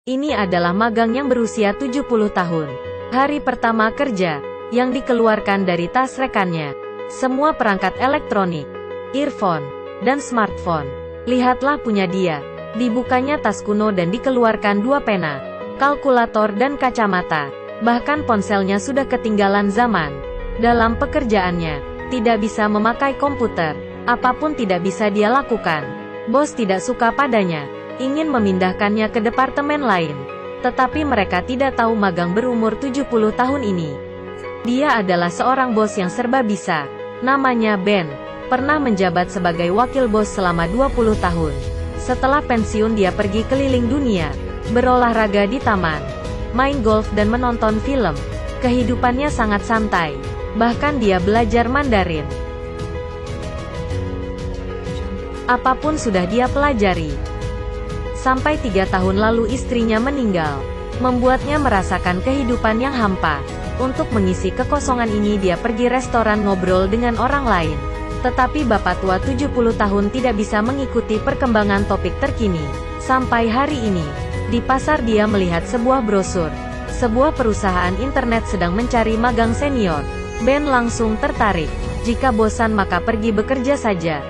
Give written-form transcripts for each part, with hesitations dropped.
Ini adalah magang yang berusia 70 tahun. Hari pertama kerja, yang dikeluarkan dari tas rekannya. Semua perangkat elektronik, earphone, dan smartphone. Lihatlah punya dia. Dibukanya tas kuno dan dikeluarkan 2 pena, kalkulator dan kacamata. Bahkan ponselnya sudah ketinggalan zaman. Dalam pekerjaannya, tidak bisa memakai komputer. Apapun tidak bisa dia lakukan. Bos tidak suka padanya. Ingin memindahkannya ke departemen lain. Tetapi mereka tidak tahu magang berumur 70 tahun ini. Dia adalah seorang bos yang serba bisa. Namanya Ben. Pernah menjabat sebagai wakil bos selama 20 tahun. Setelah pensiun dia pergi keliling dunia. Berolahraga di taman. Main golf dan menonton film. Kehidupannya sangat santai. Bahkan dia belajar Mandarin. Apapun sudah dia pelajari. Sampai 3 tahun lalu istrinya meninggal, membuatnya merasakan kehidupan yang hampa. Untuk mengisi kekosongan ini dia pergi restoran ngobrol dengan orang lain. Tetapi bapak tua 70 tahun tidak bisa mengikuti perkembangan topik terkini. Sampai hari ini, di pasar dia melihat sebuah brosur. Sebuah perusahaan internet sedang mencari magang senior. Ben langsung tertarik. Jika bosan maka pergi bekerja saja.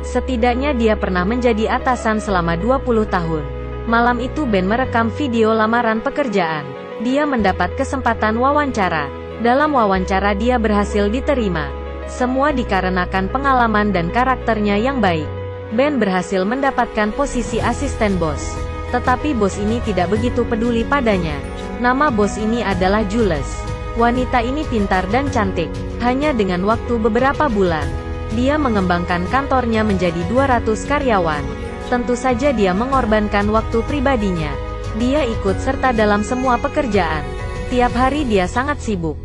Setidaknya dia pernah menjadi atasan selama 20 tahun. Malam itu Ben merekam video lamaran pekerjaan. Dia mendapat kesempatan wawancara. Dalam wawancara dia berhasil diterima. Semua dikarenakan pengalaman dan karakternya yang baik. Ben berhasil mendapatkan posisi asisten bos. Tetapi bos ini tidak begitu peduli padanya. Nama bos ini adalah Jules. Wanita ini pintar dan cantik. Hanya dengan waktu beberapa bulan, dia mengembangkan kantornya menjadi 200 karyawan. Tentu saja dia mengorbankan waktu pribadinya. Dia ikut serta dalam semua pekerjaan. Tiap hari dia sangat sibuk.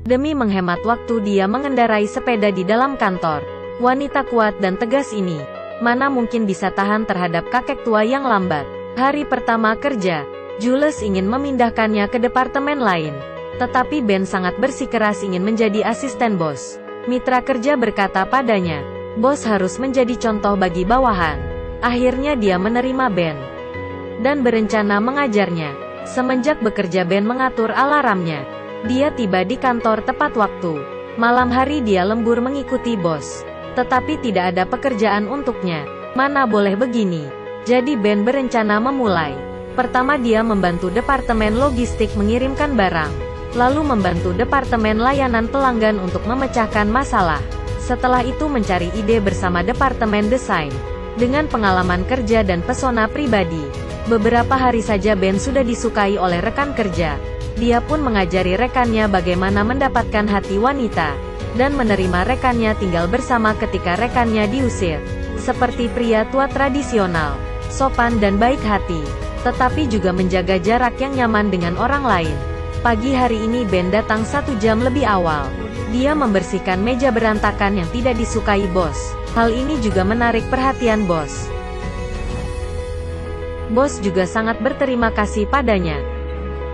Demi menghemat waktu dia mengendarai sepeda di dalam kantor. Wanita kuat dan tegas ini, mana mungkin bisa tahan terhadap kakek tua yang lambat. Hari pertama kerja, Jules ingin memindahkannya ke departemen lain. Tetapi Ben sangat bersikeras ingin menjadi asisten bos. Mitra kerja berkata padanya, bos harus menjadi contoh bagi bawahan. Akhirnya dia menerima Ben dan berencana mengajarnya. Semenjak bekerja Ben mengatur alarmnya. Dia tiba di kantor tepat waktu. Malam hari dia lembur mengikuti bos. Tetapi tidak ada pekerjaan untuknya. Mana boleh begini. Jadi Ben berencana memulai. Pertama dia membantu departemen logistik mengirimkan barang. Lalu membantu departemen layanan pelanggan untuk memecahkan masalah. Setelah itu mencari ide bersama departemen desain. Dengan pengalaman kerja dan pesona pribadi, beberapa hari saja Ben sudah disukai oleh rekan kerja. Dia pun mengajari rekannya bagaimana mendapatkan hati wanita, dan menerima rekannya tinggal bersama ketika rekannya diusir. Seperti pria tua tradisional, sopan dan baik hati, tetapi juga menjaga jarak yang nyaman dengan orang lain. Pagi hari ini Ben datang 1 jam lebih awal. Dia membersihkan meja berantakan yang tidak disukai bos. Hal ini juga menarik perhatian bos. Bos juga sangat berterima kasih padanya.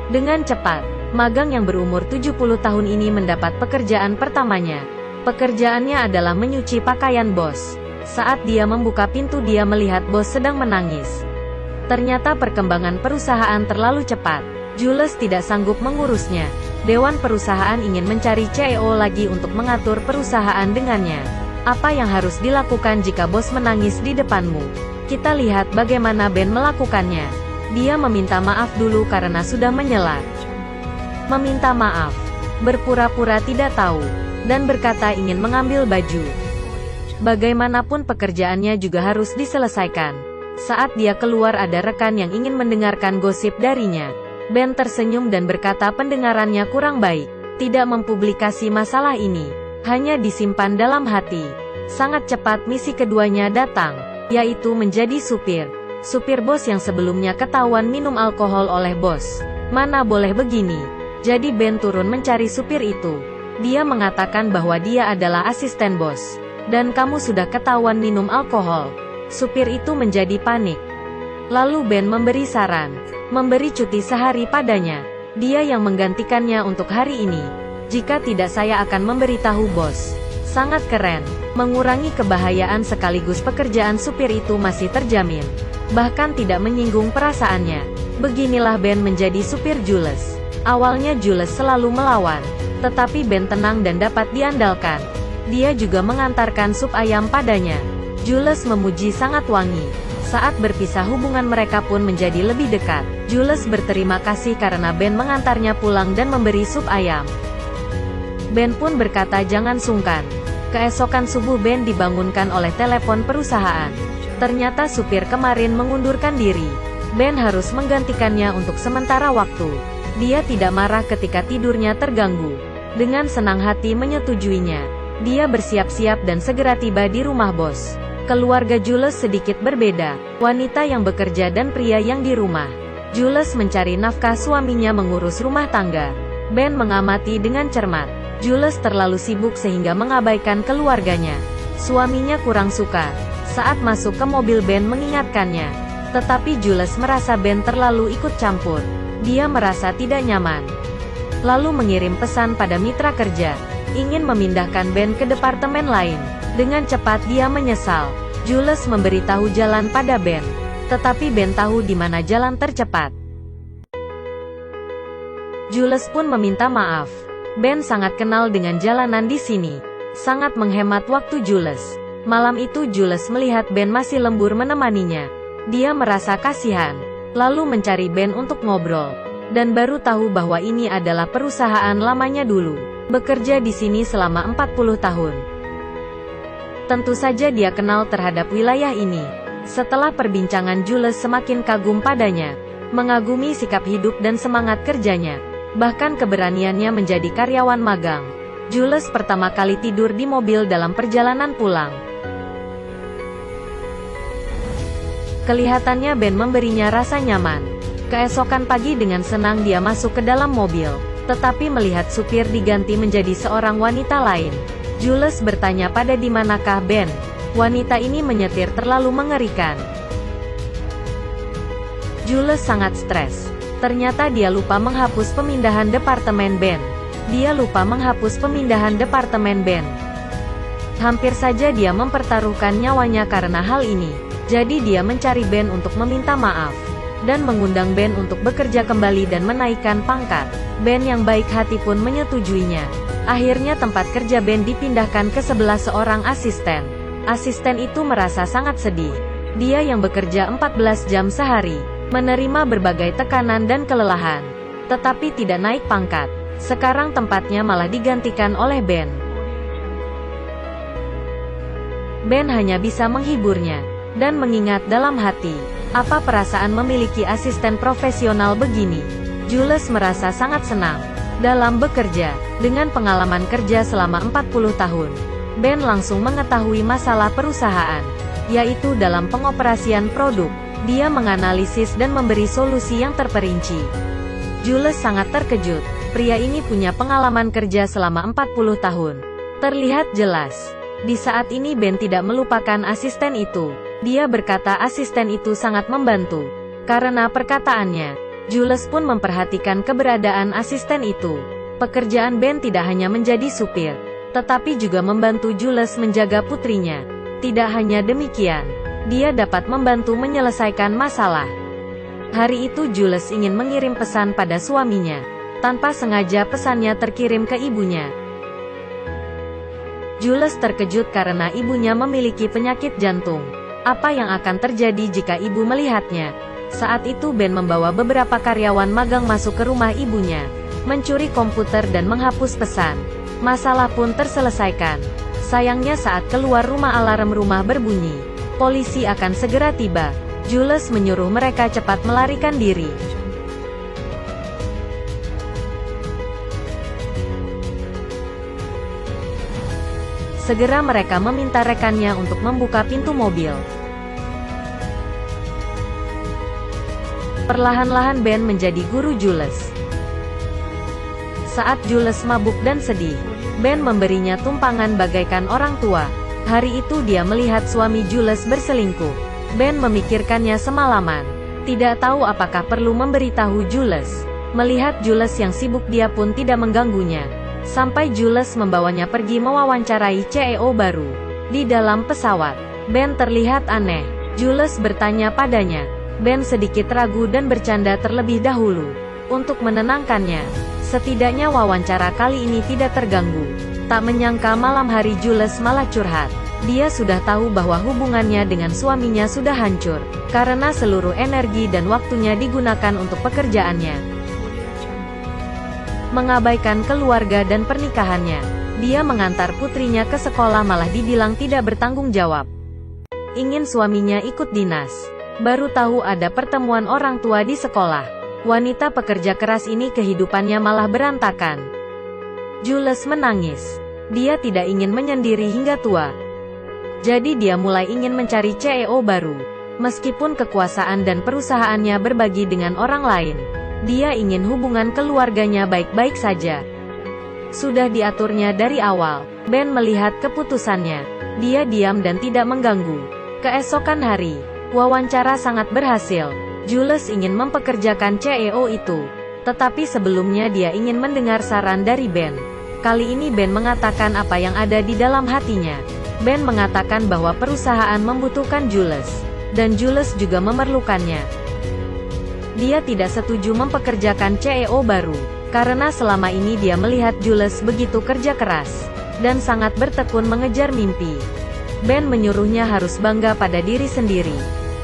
Dengan cepat, magang yang berumur 70 tahun ini mendapat pekerjaan pertamanya. Pekerjaannya adalah menyuci pakaian bos. Saat dia membuka pintu dia melihat bos sedang menangis. Ternyata perkembangan perusahaan terlalu cepat. Jules tidak sanggup mengurusnya. Dewan perusahaan ingin mencari CEO lagi untuk mengatur perusahaan dengannya. Apa yang harus dilakukan jika bos menangis di depanmu? Kita lihat bagaimana Ben melakukannya. Dia meminta maaf dulu karena sudah menyela. Meminta maaf, berpura-pura tidak tahu, dan berkata ingin mengambil baju. Bagaimanapun pekerjaannya juga harus diselesaikan. Saat dia keluar ada rekan yang ingin mendengarkan gosip darinya. Ben tersenyum dan berkata pendengarannya kurang baik. Tidak mempublikasi masalah ini. Hanya disimpan dalam hati. Sangat cepat misi keduanya datang. Yaitu menjadi supir. Supir bos yang sebelumnya ketahuan minum alkohol oleh bos. Mana boleh begini. Jadi Ben turun mencari supir itu. Dia mengatakan bahwa dia adalah asisten bos. Dan kamu sudah ketahuan minum alkohol. Supir itu menjadi panik. Lalu Ben memberi saran. Memberi cuti sehari padanya. Dia yang menggantikannya untuk hari ini. Jika tidak saya akan memberitahu bos. Sangat keren. Mengurangi kebahayaan sekaligus pekerjaan supir itu masih terjamin. Bahkan tidak menyinggung perasaannya. Beginilah Ben menjadi supir Jules. Awalnya Jules selalu melawan, tetapi Ben tenang dan dapat diandalkan. Dia juga mengantarkan sup ayam padanya. Jules memuji sangat wangi. Saat berpisah hubungan mereka pun menjadi lebih dekat. Jules berterima kasih karena Ben mengantarnya pulang dan memberi sup ayam. Ben pun berkata jangan sungkan. Keesokan subuh Ben dibangunkan oleh telepon perusahaan. Ternyata supir kemarin mengundurkan diri. Ben harus menggantikannya untuk sementara waktu. Dia tidak marah ketika tidurnya terganggu. Dengan senang hati menyetujuinya. Dia bersiap-siap dan segera tiba di rumah bos. Keluarga Jules sedikit berbeda. Wanita yang bekerja dan pria yang di rumah. Jules mencari nafkah, suaminya mengurus rumah tangga. Ben mengamati dengan cermat. Jules terlalu sibuk sehingga mengabaikan keluarganya. Suaminya kurang suka. Saat masuk ke mobil Ben mengingatkannya. Tetapi Jules merasa Ben terlalu ikut campur. Dia merasa tidak nyaman. Lalu mengirim pesan pada mitra kerja. Ingin memindahkan Ben ke departemen lain. Dengan cepat dia menyesal. Jules memberitahu jalan pada Ben. Tetapi Ben tahu di mana jalan tercepat. Jules pun meminta maaf. Ben sangat kenal dengan jalanan di sini. Sangat menghemat waktu Jules. Malam itu Jules melihat Ben masih lembur menemaninya. Dia merasa kasihan. Lalu mencari Ben untuk ngobrol. Dan baru tahu bahwa ini adalah perusahaan lamanya dulu. Bekerja di sini selama 40 tahun. Tentu saja dia kenal terhadap wilayah ini. Setelah perbincangan Jules semakin kagum padanya. Mengagumi sikap hidup dan semangat kerjanya. Bahkan keberaniannya menjadi karyawan magang. Jules pertama kali tidur di mobil dalam perjalanan pulang. Kelihatannya Ben memberinya rasa nyaman. Keesokan pagi dengan senang dia masuk ke dalam mobil. Tetapi melihat supir diganti menjadi seorang wanita lain. Jules bertanya pada di manakah Ben. Wanita ini menyetir terlalu mengerikan. Jules sangat stres. Ternyata dia lupa menghapus pemindahan departemen Ben. Dia lupa menghapus pemindahan departemen Ben. Hampir saja dia mempertaruhkan nyawanya karena hal ini. Jadi dia mencari Ben untuk meminta maaf. Dan mengundang Ben untuk bekerja kembali dan menaikkan pangkat. Ben yang baik hati pun menyetujuinya. Akhirnya tempat kerja Ben dipindahkan ke sebelah seorang asisten. Asisten itu merasa sangat sedih. Dia yang bekerja 14 jam sehari. Menerima berbagai tekanan dan kelelahan. Tetapi tidak naik pangkat. Sekarang tempatnya malah digantikan oleh Ben. Ben hanya bisa menghiburnya. Dan mengingat dalam hati, apa perasaan memiliki asisten profesional begini? Jules merasa sangat senang dalam bekerja. Dengan pengalaman kerja selama 40 tahun, Ben langsung mengetahui masalah perusahaan, yaitu dalam pengoperasian produk. Dia menganalisis dan memberi solusi yang terperinci. Jules sangat terkejut. Pria ini punya pengalaman kerja selama 40 tahun. Terlihat jelas. Di saat ini Ben tidak melupakan asisten itu. Dia berkata asisten itu sangat membantu. Karena perkataannya, Jules pun memperhatikan keberadaan asisten itu. Pekerjaan Ben tidak hanya menjadi supir, tetapi juga membantu Jules menjaga putrinya. Tidak hanya demikian, dia dapat membantu menyelesaikan masalah. Hari itu Jules ingin mengirim pesan pada suaminya. Tanpa sengaja pesannya terkirim ke ibunya. Jules terkejut karena ibunya memiliki penyakit jantung. Apa yang akan terjadi jika ibu melihatnya? Saat itu Ben membawa beberapa karyawan magang masuk ke rumah ibunya, mencuri komputer dan menghapus pesan. Masalah pun terselesaikan. Sayangnya saat keluar rumah alarm rumah berbunyi. Polisi akan segera tiba. Jules menyuruh mereka cepat melarikan diri. Segera mereka meminta rekannya untuk membuka pintu mobil. Perlahan-lahan Ben menjadi guru Jules. Saat Jules mabuk dan sedih, Ben memberinya tumpangan bagaikan orang tua. Hari itu dia melihat suami Jules berselingkuh. Ben memikirkannya semalaman. Tidak tahu apakah perlu memberitahu Jules. Melihat Jules yang sibuk dia pun tidak mengganggunya. Sampai Jules membawanya pergi mewawancarai CEO baru. Di dalam pesawat, Ben terlihat aneh. Jules bertanya padanya, Ben sedikit ragu dan bercanda terlebih dahulu. Untuk menenangkannya, setidaknya wawancara kali ini tidak terganggu. Tak menyangka malam hari Jules malah curhat. Dia sudah tahu bahwa hubungannya dengan suaminya sudah hancur, karena seluruh energi dan waktunya digunakan untuk pekerjaannya. Mengabaikan keluarga dan pernikahannya. Dia mengantar putrinya ke sekolah malah dibilang tidak bertanggung jawab. Ingin suaminya ikut dinas. Baru tahu ada pertemuan orang tua di sekolah. Wanita pekerja keras ini kehidupannya malah berantakan. Jules menangis. Dia tidak ingin menyendiri hingga tua. Jadi dia mulai ingin mencari CEO baru. Meskipun kekuasaan dan perusahaannya berbagi dengan orang lain, dia ingin hubungan keluarganya baik-baik saja. Sudah diaturnya dari awal. Ben melihat keputusannya. Dia diam dan tidak mengganggu. Keesokan hari, wawancara sangat berhasil. Jules ingin mempekerjakan CEO itu. Tetapi sebelumnya dia ingin mendengar saran dari Ben. Kali ini Ben mengatakan apa yang ada di dalam hatinya. Ben mengatakan bahwa perusahaan membutuhkan Jules, dan Jules juga memerlukannya. Dia tidak setuju mempekerjakan CEO baru, karena selama ini dia melihat Jules begitu kerja keras, dan sangat bertekun mengejar mimpi. Ben menyuruhnya harus bangga pada diri sendiri,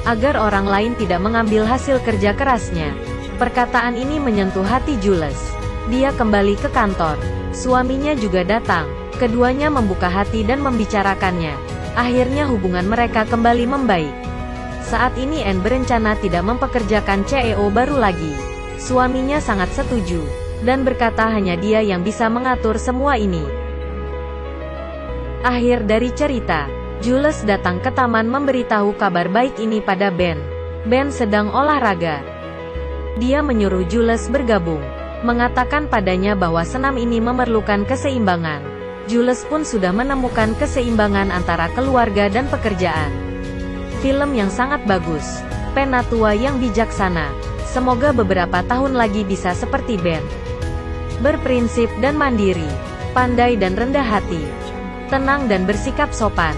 agar orang lain tidak mengambil hasil kerja kerasnya. Perkataan ini menyentuh hati Jules. Dia kembali ke kantor. Suaminya juga datang. Keduanya membuka hati dan membicarakannya. Akhirnya hubungan mereka kembali membaik. Saat ini Anne berencana tidak mempekerjakan CEO baru lagi. Suaminya sangat setuju, dan berkata hanya dia yang bisa mengatur semua ini. Akhir dari cerita, Jules datang ke taman memberitahu kabar baik ini pada Ben. Ben sedang olahraga. Dia menyuruh Jules bergabung, mengatakan padanya bahwa senam ini memerlukan keseimbangan. Jules pun sudah menemukan keseimbangan antara keluarga dan pekerjaan. Film yang sangat bagus. Penatua yang bijaksana. Semoga beberapa tahun lagi bisa seperti Ben. Berprinsip dan mandiri. Pandai dan rendah hati. Tenang dan bersikap sopan.